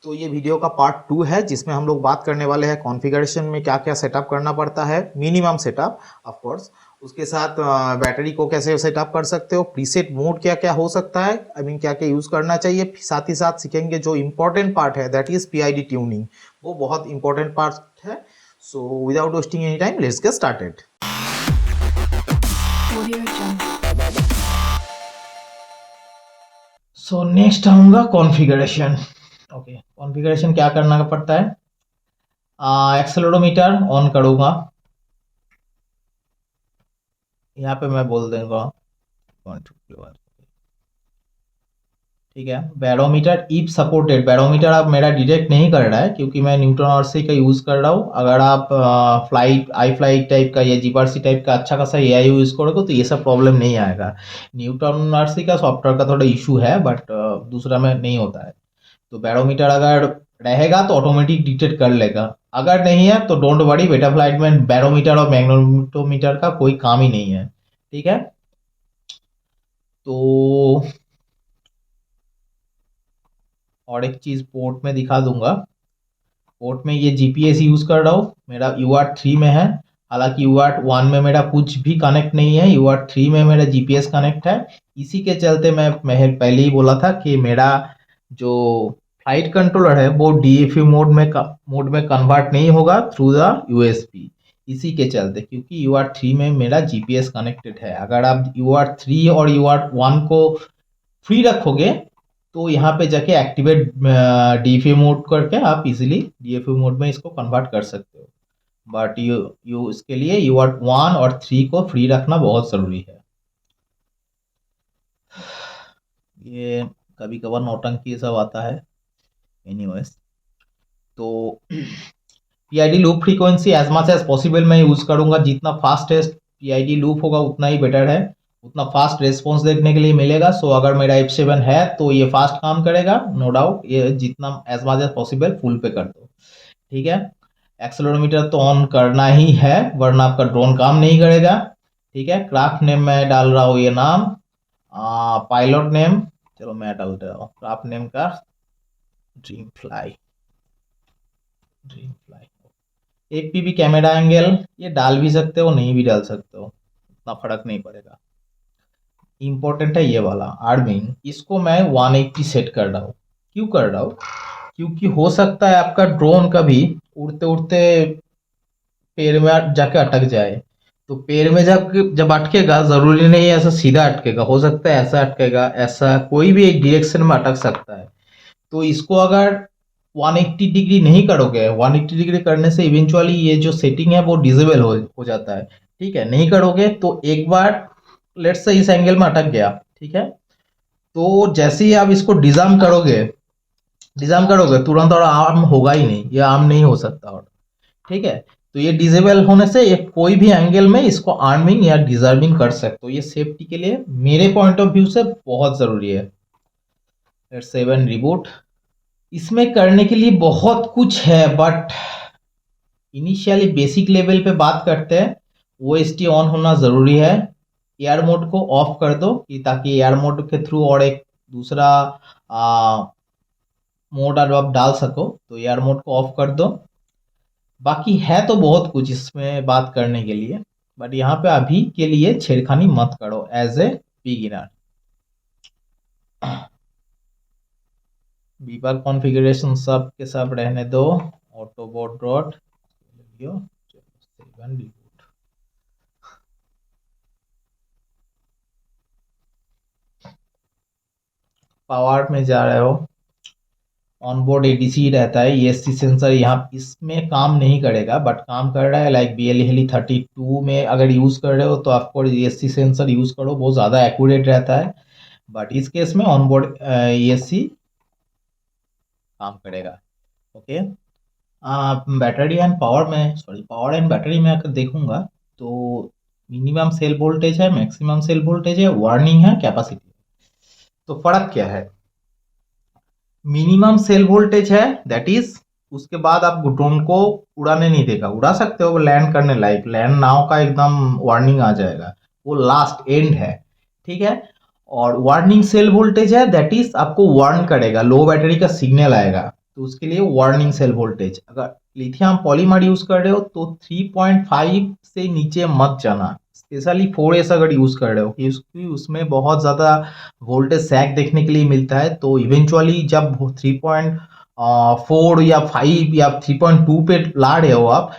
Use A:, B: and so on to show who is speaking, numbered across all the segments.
A: तो ये वीडियो का पार्ट 2 है जिसमें हम लोग बात करने वाले हैं कॉन्फ़िगरेशन में क्या क्या सेटअप करना पड़ता है, मिनिमम सेटअप ऑफ कोर्स। उसके साथ बैटरी को कैसे सेटअप कर सकते हो, प्रीसेट मोड क्या क्या हो सकता है, आई मीन क्या क्या यूज़ करना चाहिए। साथ ही साथ सीखेंगे जो इम्पोर्टेंट पार्ट है दैट इज़ पीआईडी ट्यूनिंग, वो बहुत इंपॉर्टेंट पार्ट है। So without wasting any time let's get started. So next आऊँगा कॉन्फ़िगरेशन। ओके, कॉन्फ़िगरेशन क्या करना पड़ता है। एक्सेलेरोमीटर ऑन करूँगा, यहाँ पे मैं बोल दूंगा 1 ठीक है। बैरोमीटर इफ सपोर्टेड, बैरोमीटर अब मेरा डिटेक्ट नहीं कर रहा है क्योंकि मैं न्यूटन आरसी का यूज़ कर रहा हूँ। अगर आप फ्लाइट आई फ्लाइट टाइप का या जीपीआरसी टाइप का अच्छा खासा एआई यूज़ करोगे तो ये सब प्रॉब्लम नहीं आएगा। न्यूटन आरसी का सॉफ्टवेयर का थोड़ा इशू है बट दूसरा में नहीं होता है। तो बैरोमीटर अगर रहेगा तो ऑटोमेटिक डिटेक्ट कर लेगा, अगर नहीं है तो डोंट वरी, बेटा फ्लाइट में बैरोमीटर और मैग्नेटोमीटर का कोई काम ही नहीं है। ठीक है, तो और एक चीज़ पोर्ट में दिखा दूंगा। पोर्ट में ये जीपीएस यूज़ कर रहा हूँ, मेरा UART3 में है। हालांकि UART1 में मेरा कुछ भी कनेक्ट नहीं है, UART3 में मेरा जीपीएस कनेक्ट है। इसी के चलते मैं पहले ही बोला था कि मेरा जो फ्लाइट कंट्रोलर है वो DFU मोड में कन्वर्ट नहीं होगा थ्रू द USB। इसी के चलते, क्योंकि UART3 में मेरा जीपीएस कनेक्टेड है। अगर आप UART3 और UART1 को फ्री रखोगे तो यहाँ पे जाके एक्टिवेट DFU मोड करके आप इजीली DFU मोड में इसको कन्वर्ट कर सकते हो। बट यू इसके लिए UART1 और 3 को फ्री रखना बहुत ज़रूरी है। ये कभी कभार नौटंकी सब आता है। एनीवेज, तो PID loop frequency as much as possible मैं यूज़ करूँगा। जितना फास्टेस्ट PID लूप होगा उतना ही बेटर है, उतना फास्ट रेस्पॉन्स देखने के लिए मिलेगा। सो अगर मेरा F7 है तो ये फास्ट काम करेगा, नो डाउट। ये जितना as much as possible full पे कर दो, ठीक है। एक्सेलेरोमीटर तो ऑन करना ही है वरना आपका ड्रोन काम नहीं करेगा, ठीक है। क्राफ्ट नेम मैं डाल रहा हूँ, ये नाम पायलट नेम, चलो मैं डाल रहा हूँ क्राफ्ट नेम का ड्रीम फ्लाई। एक भी कैमरा एंगल ये डाल भी सकते हो, नहीं भी डाल सकते हो, उतना फर्क नहीं पड़ेगा। इंपॉर्टेंट है ये वाला आर्मिंग, इसको मैं 180 सेट कर रहा हूँ। क्यों कर रहा हूँ? क्योंकि हो सकता है आपका ड्रोन कभी उड़ते उड़ते पेड़ में जाके अटक जाए। तो पेड़ में जब अटकेगा, जरूरी नहीं है ऐसा सीधा अटकेगा, हो सकता है ऐसा अटकेगा, ऐसा कोई भी एक डायरेक्शन में अटक सकता है। तो इसको अगर 180 डिग्री नहीं करोगे, 180 डिग्री करने से इवेंचुअली ये जो सेटिंग है वो डिसेबल हो जाता है, ठीक है। नहीं करोगे तो एक बार लेट्स से इस एंगल में अटक गया, ठीक है। तो जैसे ही आप इसको डिजार्म करोगे तुरंत और आर्म होगा ही नहीं, ये आर्म नहीं हो सकता, और ठीक है। तो ये डिसेबल होने से एक कोई भी एंगल में इसको आर्मिंग या डिजार्मिंग कर सकते हो। ये सेफ्टी के लिए मेरे पॉइंट ऑफ व्यू से बहुत जरूरी है। Let's 7 reboot. इसमें करने के लिए बहुत कुछ है बट इनिशियली बेसिक लेवल पे बात करते हैं। OST ऑन होना ज़रूरी है। एयर मोड को ऑफ कर दो कि ताकि एयर मोड के थ्रू और एक दूसरा मोड आप डाल सको, तो एयर मोड को ऑफ कर दो। बाकी है तो बहुत कुछ इसमें बात करने के लिए, बट यहाँ पे अभी के लिए छेड़खानी मत करो as a beginner. Beeper configuration सब के सब रहने दो। ऑटोबॉट डॉट 7 रिबूट। पावर में जा रहे हो, ऑनबोर्ड ADC रहता है, ESC सेंसर यहाँ इसमें काम नहीं करेगा बट काम कर रहा है। लाइक BLE 32 में अगर यूज़ कर रहे हो तो आपको ESC सेंसर यूज़ करो, बहुत ज़्यादा एक्यूरेट रहता है। बट इस केस में ऑनबोर्ड ESC काम करेगा, okay. Battery and power and battery में अगर देखूंगा तो मिनिमम सेल वोल्टेज है, मैक्सिमम सेल वोल्टेज है, वार्निंग है, कैपेसिटी। तो फर्क क्या है? मिनिमम सेल वोल्टेज है, दैट इज उसके बाद आप ड्रोन को उड़ाने नहीं देगा। उड़ा सकते हो लैंड करने लायक, लैंड नाउ का एकदम वार्निंग आ जाएगा, वो लास्ट एंड है, ठीक है। और वार्निंग सेल वोल्टेज है, दैट इज आपको वार्न करेगा, लो बैटरी का सिग्नल आएगा। तो उसके लिए वार्निंग सेल वोल्टेज, अगर लिथियम पॉलीमर यूज कर रहे हो तो 3.5 से नीचे मत जाना, स्पेशली 4S अगर यूज कर रहे हो, क्योंकि उसमें बहुत ज्यादा वोल्टेज सैग देखने के लिए मिलता है। तो इवेंचुअली जब 3.4 या 5 या 3.2 पे ला रहे हो आप,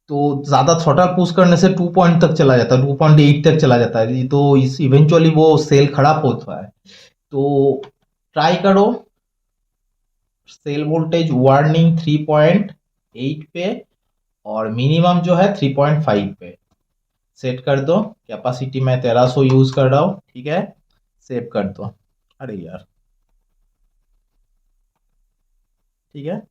A: तो ज्यादा थ्रॉटल पुश करने से 2 पॉइंट तक चला जाता है, 2.8 तक चला जाता है, तो इस इवेंचुअली वो सेल खराब होता है। तो ट्राई करो सेल वोल्टेज वार्निंग 3.8 पे, और मिनिमम जो है 3.5 पे सेट कर दो। कैपेसिटी मैं 1300 यूज कर रहा हूँ, ठीक है, सेव कर दो। अरे यार, ठीक है।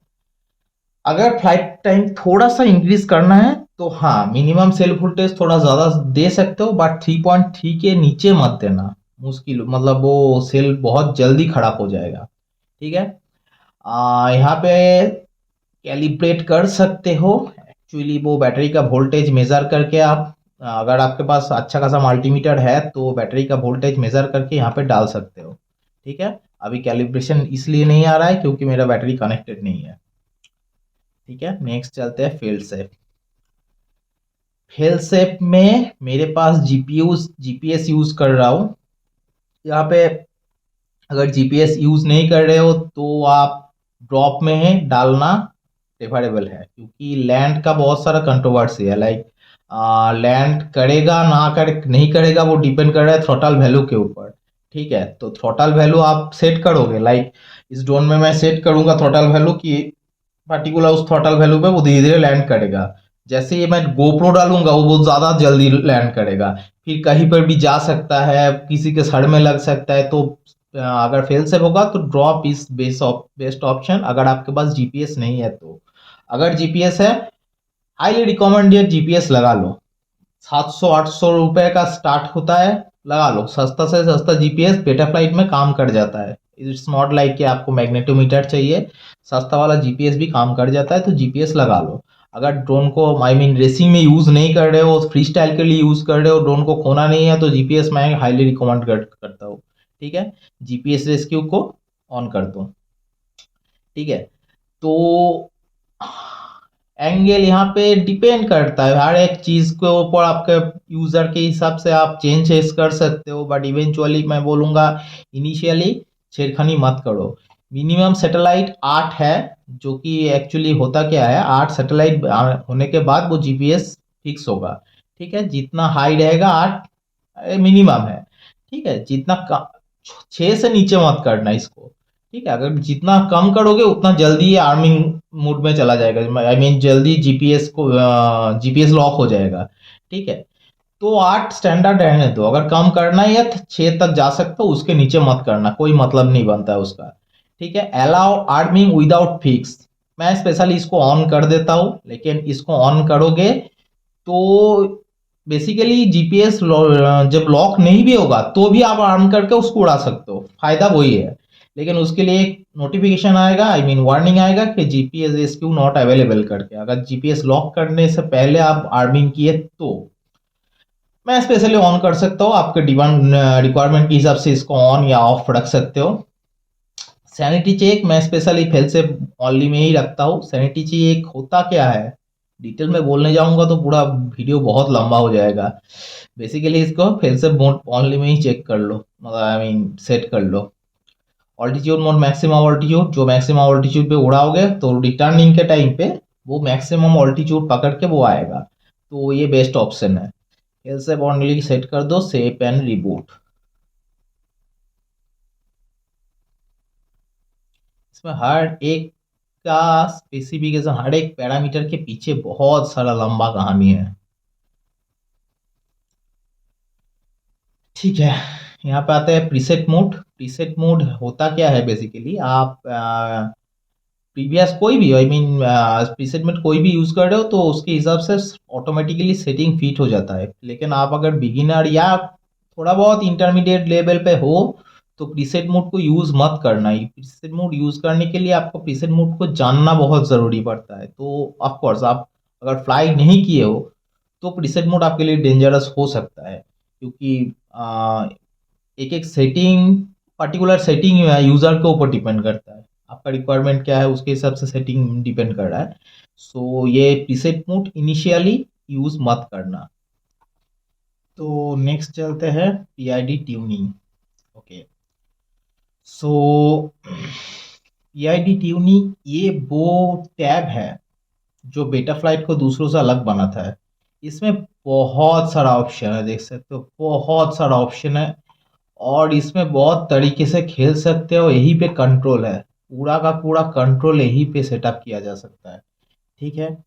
A: अगर फ्लाइट टाइम थोड़ा सा इंक्रीज करना है तो हाँ, मिनिमम सेल वोल्टेज थोड़ा ज्यादा दे सकते हो, बट 3.3 के नीचे मत देना, मुश्किल, मतलब वो सेल बहुत जल्दी खराब हो जाएगा, ठीक है। यहाँ पे कैलिब्रेट कर सकते हो, एक्चुअली वो बैटरी का वोल्टेज मेजर करके आप, अगर आपके पास अच्छा खासा मल्टीमीटर है तो बैटरी का वोल्टेज मेजर करके यहाँ पे डाल सकते हो, ठीक है। अभी कैलिब्रेशन इसलिए नहीं आ रहा है क्योंकि मेरा बैटरी कनेक्टेड नहीं है, ठीक है। नेक्स्ट चलते हैं फेल सेफ। फेल सेफ में मेरे पास जीपीएस यूज कर रहा हूँ। यहाँ पे अगर जीपीएस यूज नहीं कर रहे हो तो आप ड्रॉप में है डालना प्रेफरेबल है, क्योंकि लैंड का बहुत सारा कंट्रोवर्सी है, लाइक लैंड करेगा ना नहीं करेगा वो डिपेंड कर रहा है थ्रोटल वैल्यू के ऊपर, ठीक है। तो थ्रोटल वैल्यू आप सेट करोगे, लाइक इस ड्रोन में मैं सेट करूंगा थ्रोटल वैल्यू की पर्टिकुलर, उस थ्रोटल वैल्यू पे वो धीरे धीरे लैंड करेगा। जैसे ही मैं गोप्रो डालूंगा वो बहुत ज्यादा जल्दी लैंड करेगा, फिर कहीं पर भी जा सकता है, किसी के सर में लग सकता है। तो अगर फेल सेव होगा तो ड्रॉप इज बेस्ट ऑप्शन, अगर आपके पास जीपीएस नहीं है तो। अगर जीपीएस है, हाईली रिकमेंडेड जीपीएस लगा लो, 700-800 रुपए का स्टार्ट होता है, लगा लो, सस्ता से सस्ता जीपीएस बेटा फ्लाइट में काम कर जाता है। इट्स नॉट लाइक कि आपको मैग्नेटोमीटर चाहिए, सस्ता वाला जीपीएस भी काम कर जाता है, तो जीपीएस लगा लो। अगर ड्रोन को आई मीन रेसिंग में यूज नहीं कर रहे हो, फ्री स्टाइल के लिए यूज कर रहे हो, ड्रोन को खोना नहीं है, तो जीपीएस मैं हाईली रिकमेंड करता हूँ, ठीक है। जीपीएस रेस्क्यू को ऑन कर दो, ठीक है। तो एंगल यहाँ पे डिपेंड करता है, हर एक चीज के ऊपर आपके यूजर के हिसाब से आप चेंजेस कर सकते हो, बट इवेंचुअली मैं बोलूंगा इनिशियली छेड़खानी मत करो। मिनिमम सैटेलाइट 8 है, जो कि एक्चुअली होता क्या है, 8 सैटेलाइट होने के बाद वो जीपीएस फिक्स होगा, ठीक है। जितना हाई रहेगा 8 मिनिमम है, ठीक है। जितना 6 से नीचे मत करना इसको, ठीक है। अगर जितना कम करोगे उतना जल्दी ये आर्मिंग मोड में चला जाएगा, आई मीन जल्दी जीपीएस लॉक हो जाएगा, ठीक है। तो 8 स्टैंडर्ड रहने दो, अगर कम करना है तो 6 तक जा सकते हो, उसके नीचे मत करना, कोई मतलब नहीं बनता है उसका, ठीक है। अलाउ आर्मिंग विदाउट फिक्स, मैं स्पेशली इसको ऑन कर देता हूँ, लेकिन इसको ऑन करोगे तो बेसिकली जीपीएस जब लॉक नहीं भी होगा तो भी आप आर्म करके उसको उड़ा सकते हो, फायदा वही है। लेकिन उसके लिए एक नोटिफिकेशन आएगा, आई मीन वार्निंग आएगा कि जीपीएस रेस्क्यू नॉट अवेलेबल करके, अगर जीपीएस लॉक करने से पहले आप आर्मिंग किए तो। मैं स्पेशली ऑन कर सकता हूँ, आपके डिमांड रिक्वायरमेंट के हिसाब से इसको ऑन या ऑफ रख सकते हो। सैनिटी चेक मैं स्पेशली फेल से ओनली में ही रखता हूँ। सैनिटी चेक होता क्या है, डिटेल में बोलने जाऊंगा तो पूरा वीडियो बहुत लंबा हो जाएगा। बेसिकली इसको फेल से मोड ओनली में ही चेक कर लो, मतलब आई मीन सेट कर लो। ऑल्टीट्यूड मोड मैक्सिमम ऑल्टीट्यूड, जो मैक्सिमम ऑल्टीट्यूड पे उड़ाओगे तो रिटर्निंग के टाइम पे वो मैक्सिमम ऑल्टीट्यूड पकड़ के वो आएगा, तो ये बेस्ट ऑप्शन है। फेल से ओनली सेट कर दो, सेव एंड रिबूट। इसमें हर एक का स्पेसिफिकेशन, हर एक पैरामीटर के पीछे बहुत सारा लंबा कहानी है, ठीक है। यहाँ पे आता है प्रीसेट मोड। प्रीसेट मोड होता क्या है, बेसिकली आप प्रीवियस कोई भी आई मीन प्रीसेट मोड कोई भी यूज कर रहे हो तो उसके हिसाब से ऑटोमेटिकली सेटिंग फिट हो जाता है। लेकिन आप अगर बिगिनर या थोड़ा बहुत इंटरमीडिएट लेवल पे हो तो प्रीसेट मोड को यूज मत करना ही। प्रीसेट मोड यूज करने के लिए आपको प्रीसेट मोड को जानना बहुत जरूरी पड़ता है। तो ऑफ कोर्स आप अगर फ्लाई नहीं किए हो तो प्रीसेट मोड आपके लिए डेंजरस हो सकता है, क्योंकि एक एक सेटिंग, पर्टिकुलर सेटिंग यूजर के ऊपर डिपेंड करता है। आपका रिक्वायरमेंट क्या है उसके हिसाब से सेटिंग डिपेंड कर रहा है। सो ये प्रीसेट मोड इनिशियली यूज मत करना। तो नेक्स्ट चलते हैं पीआईडी ट्यूनिंग। ओके, सो पीआईडी ट्यूनिंग ये वो टैब है जो बेटा फ्लाइट को दूसरों से अलग बनाता है। इसमें बहुत सारा ऑप्शन है, देख सकते हो बहुत सारा ऑप्शन है, और इसमें बहुत तरीके से खेल सकते हो। यही पे कंट्रोल है, पूरा का पूरा कंट्रोल यही पे सेटअप किया जा सकता है। ठीक है,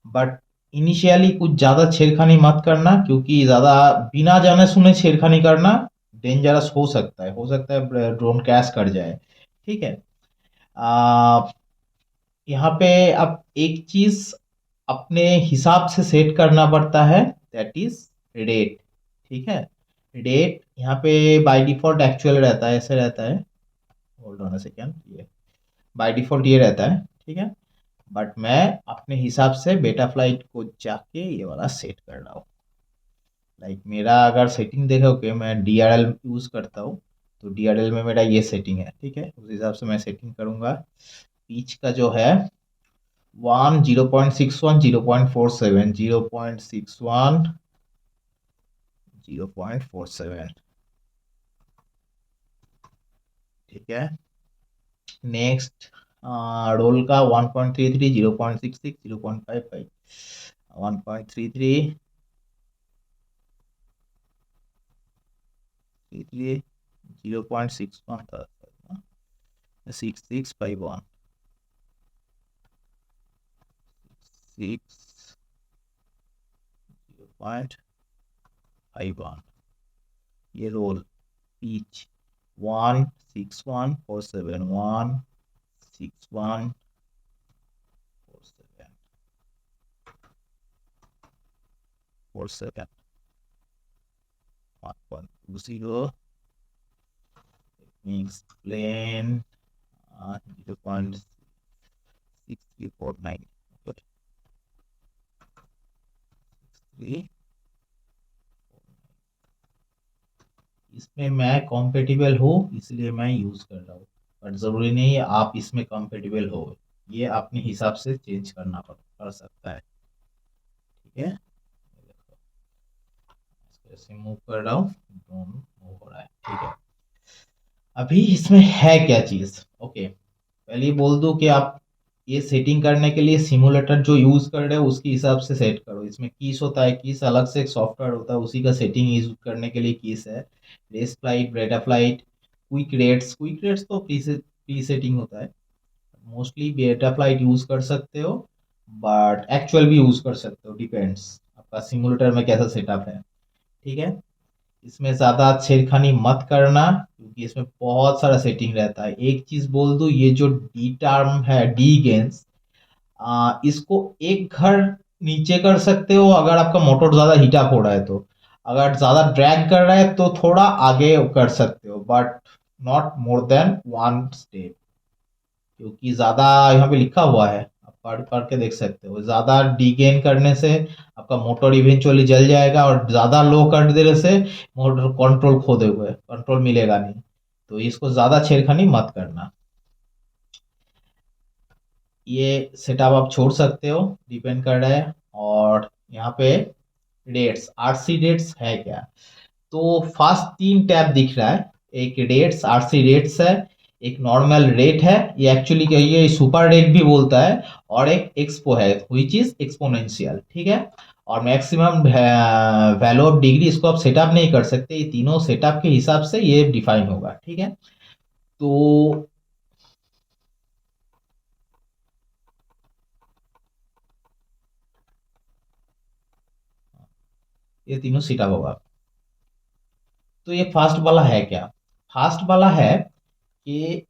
A: बट इनिशियली कुछ ज़्यादा छेड़खानी मत करना, क्योंकि ज़्यादा बिना जाने सुने छेड़खानी करना डेंजरस हो सकता है ड्रोन क्रैश कर जाए। ठीक है, आ, यहाँ पे अब एक चीज अपने हिसाब से सेट करना पड़ता है, दैट इज रेट। ठीक है, रेट यहाँ पे बाय डिफॉल्ट एक्चुअल रहता है, ऐसे रहता है। होल्ड ऑन अ सेकेंड, ये बाय डिफॉल्ट ये रहता है। ठीक है, बट मैं अपने हिसाब से बेटा फ्लाइट को जाके ये वाला सेट कर रहा हूँ। लाइक मेरा अगर सेटिंग देखोगे, मैं DRL यूज करता हूँ, तो DRL में मेरा ये सेटिंग है। ठीक है, उस हिसाब से मैं सेटिंग करूंगा। पिच का जो है 0.61 0.47 0.61 0.47। ठीक है, नेक्स्ट रोल का 1.33 0.66 0.55 1.33 0.61 था, 6651 0.51 ये role. Pitch 16147 16147 47 1.20 means plane 0.6349 good 3। इसमें मैं कॉम्पेटिबल हो इसलिए मैं यूज कर रहा हूँ, बट जरूरी नहीं है आप इसमें कॉम्पेटिबल हो। ये अपने हिसाब से चेंज करना कर सकता है। ठीक है, ऐसे मूव कर रहा हूँ, मूव हो रहा है। ठीक है, अभी इसमें है क्या चीज। ओके, पहले ये बोल दो कि आप ये सेटिंग करने के लिए सिमुलेटर जो यूज कर रहे हो उसके हिसाब से सेट करो। इसमें कीस होता है, कीस अलग से एक सॉफ्टवेयर होता है, उसी का सेटिंग यूज करने के लिए कीस है। Race flight, Betaflight, quick rates तो प्री सेटिंग होता है। मोस्टली बेटा फ्लाइट यूज कर सकते हो, बट एक्चुअल भी यूज कर सकते हो, डिपेंड्स आपका सिमुलेटर में कैसा सेटअप है। ठीक है, इसमें ज़्यादा छेड़खानी मत करना, क्योंकि इसमें बहुत सारा सेटिंग रहता है। एक चीज़ बोल दूँ, ये जो डी टर्म है, डी गेंस, इसको एक घर नीचे कर सकते हो अगर आपका मोटर ज़्यादा हीट अप हो रहा है तो। अगर ज़्यादा ड्रैग कर रहा है तो थोड़ा आगे कर सकते हो, but not more than 1 step, क्योंकि ज़्यादा यहाँ पे लिखा हुआ है, आप पढ़ के देख सकते हो। ज़्यादा डीगेन करने से आपका मोटर इवेंचुअली जल जाएगा, और ज़्यादा लो कर देने से मोटर कंट्रोल खो दोगे, कंट्रोल मिलेगा नहीं। तो इसको ज़्यादा छेड़खानी मत करना। ये सेटअप आप छोड़ सकते हो, डिपेंड कर रहा है। और यहाँ पे रेट्स, RC रेट्स है क्या, तो फास्ट 3 टैब दिख रहा है। एक रेट्स, RC रेट्स है, एक नॉर्मल रेट है, ये एक्चुअली क्या, ये सुपर रेट भी बोलता है, और एक एक्सपो है व्हिच इज एक्सपोनेंशियल। ठीक है, और मैक्सिमम वैल्यू ऑफ डिग्री इसको आप सेटअप नहीं कर सकते, ये तीनों सेटअप के हिसाब से ये डिफाइन होगा। ठीक है, तो ये तीनों सेटअप होगा। तो ये फास्ट वाला है क्या, फास्ट वाला है कि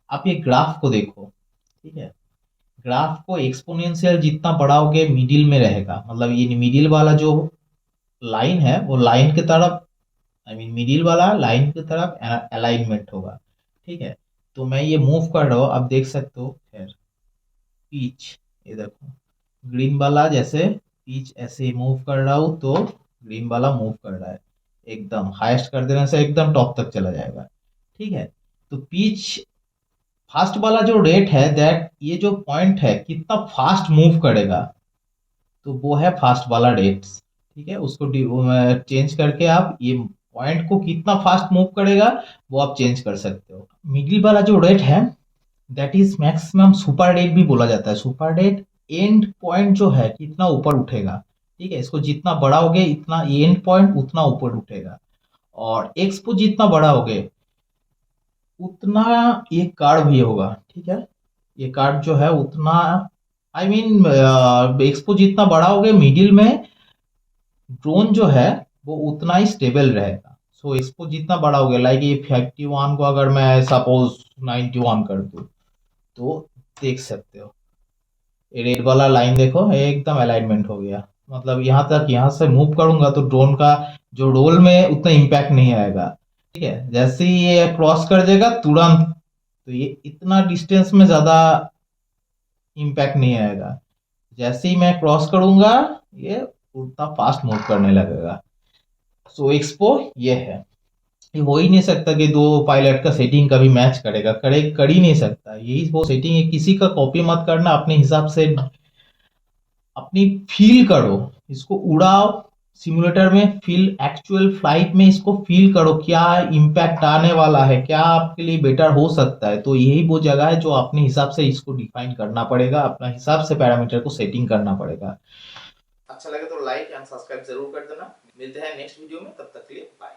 A: आप ये ग्राफ को देखो। ठीक है, ग्राफ को एक्सपोनेंशियल जितना बढ़ाओगे मिडिल में रहेगा, मतलब ये मिडिल वाला जो लाइन है वो लाइन की तरफ, आई मीन मिडिल वाला लाइन की तरफ अलाइनमेंट होगा। ठीक है, तो मैं ये मूव कर रहा हूँ, आप देख सकते हो। खैर, पीच, ये देखो ग्रीन वाला जैसे पीच ऐसे मूव कर रहा हूँ तो ग्रीन वाला मूव कर रहा है, एकदम हाईएस्ट कर देने से एकदम टॉप तक चला जाएगा। ठीक है, तो पीच फास्ट वाला जो रेट है दैट ये जो पॉइंट है कितना फास्ट मूव करेगा, तो वो है फास्ट वाला रेट्स। ठीक है, उसको चेंज करके आप ये पॉइंट को कितना फास्ट मूव करेगा वो आप चेंज कर सकते हो। मिडिल वाला जो रेट है that is maximum super rate भी बोला जाता है। सुपर डेट एंड पॉइंट जो है कितना ऊपर उठेगा। ठीक है, इसको जितना बढ़ाओगे इतना एंड पॉइंट उतना ऊपर उठेगा, और एक्सपो जितना बढ़ाओगे उतना ये कार्ड भी होगा। ठीक है, ये कार्ड जो है उतना, आई मीन एक्सपो जितना बढ़ाओगे मिडिल में ड्रोन जो है वो उतना ही स्टेबल रहेगा। सो एक्सपो जितना बढ़ाओगे, लाइक ये 51 को अगर मैं सपोज 91 कर दूं, तो देख सकते हो ये रेड वाला लाइन देखो एकदम अलाइनमेंट हो गया। मतलब यहाँ तक, यहाँ से मूव करूंगा तो ड्रोन का जो रोल में उतना इम्पैक्ट नहीं आएगा। ठीक है, जैसे ही ये क्रॉस कर देगा तुरंत, तो ये इतना डिस्टेंस में ज्यादा इम्पैक्ट नहीं आएगा। जैसे ही मैं क्रॉस करूंगा ये उतना फास्ट मूव करने लगेगा। सो एक्सपो ये है, ये हो ही नहीं सकता कि दो पायलट का सेटिंग कभी मैच करेगा, कर ही नहीं सकता। यही वो सेटिंग है, किसी का कॉपी मत करना, अपने हिसाब से अपनी फील करो, इसको उड़ाओ सिमुलेटर में, फील एक्चुअल फ्लाइट में इसको फील करो क्या इम्पैक्ट आने वाला है, क्या आपके लिए बेटर हो सकता है। तो यही वो जगह है जो अपने हिसाब से इसको डिफाइन करना पड़ेगा, अपना हिसाब से पैरामीटर को सेटिंग करना पड़ेगा। अच्छा लगे तो लाइक एंड सब्सक्राइब जरूर कर देना। मिलते हैं नेक्स्ट वीडियो में, तब तक के लिए बाय।